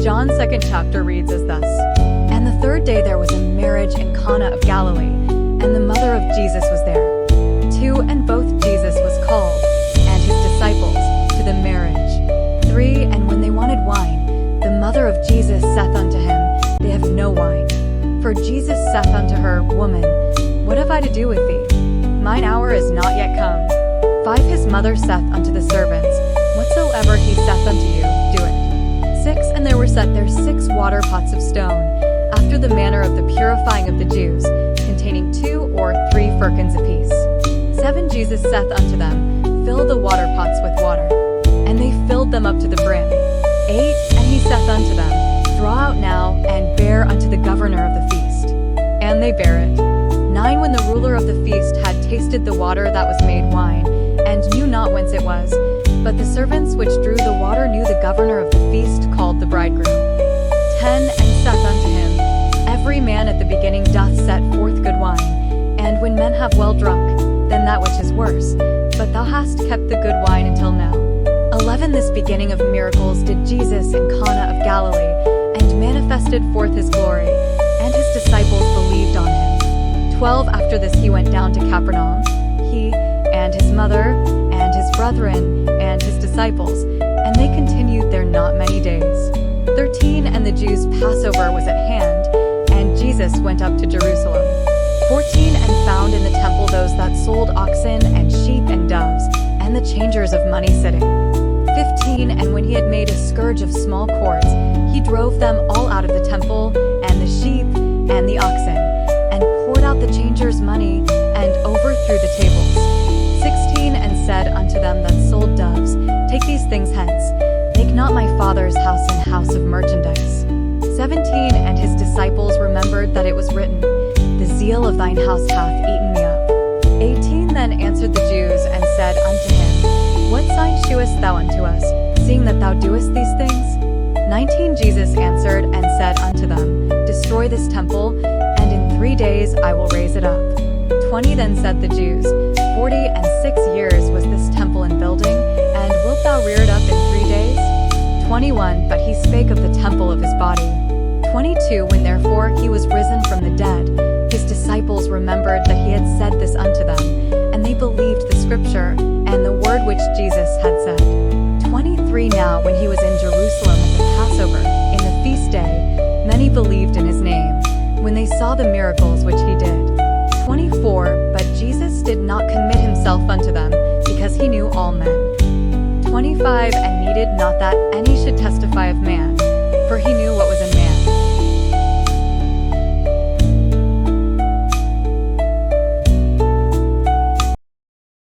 John's second chapter reads as thus: And the third day there was a marriage in Cana of Galilee, and the mother of Jesus was there. 2 And both Jesus was called, and his disciples, to the marriage. 3 And when they wanted wine, the mother of Jesus saith unto him, They have no wine. For Jesus saith unto her, Woman, what have I to do with thee? Mine hour is not yet come. 5 His mother saith unto the servants, Whatsoever he saith unto you, do it. 6 And there were set there 6 water pots of stone, after the manner of the purifying of the Jews, containing 2 or 3 firkins apiece. 7 Jesus saith unto them, Fill the water pots with water. And they filled them up to the brim. 8 And he saith unto them, Draw out now, and bear unto the governor of the feast. And they bare it. 9 When the ruler of the feast had tasted the water that was made wine, and knew not whence it was, but the servants which drew the water knew the governor of the feast called the bridegroom. 10 And saith unto him, Every man at the beginning doth set forth good wine, and when men have well drunk, then that which is worse. But thou hast kept the good wine until now. 11 This beginning of miracles did Jesus in Cana of Galilee, and manifested forth his glory, and his disciples believed on him. 12 After this he went down to Capernaum, he, and his mother, and his brethren, and his disciples, and they continued there not many days. 13 And the Jews' Passover was at hand, and Jesus went up to Jerusalem. 14 And found in the temple those that sold oxen and sheep and doves, and the changers of money sitting. 15 And when he had made a scourge of small cords, he drove them all out of the temple, and the sheep, and the oxen, and poured out the changers' money, and overthrew the tables. 16 And said unto them that sold doves, Take these things hence, make not my Father's house an house of merchandise. 17 And his disciples remembered that it was written, The zeal of thine house hath eaten me up. 18 Then answered the Jews, and said unto him, What sign shewest thou unto us, seeing that thou doest these things? 19 Jesus answered and said unto them, Destroy this temple, and in 3 days I will raise it up. 20 Then said the Jews, 46 years was this temple in building, and wilt thou rear it up in 3 days? 21 But he spake of the temple of his body. 22 When therefore he was risen from the dead, his disciples remembered that he had said this unto them, and they believed the scripture, and the word which Jesus had said. 23 Now when he was in Jerusalem at the Passover, in the feast day, many believed in his name, when they saw the miracles which he did. 24 But Jesus did not commit himself unto them, because he knew all men. 25 And needed not that any should testify of man,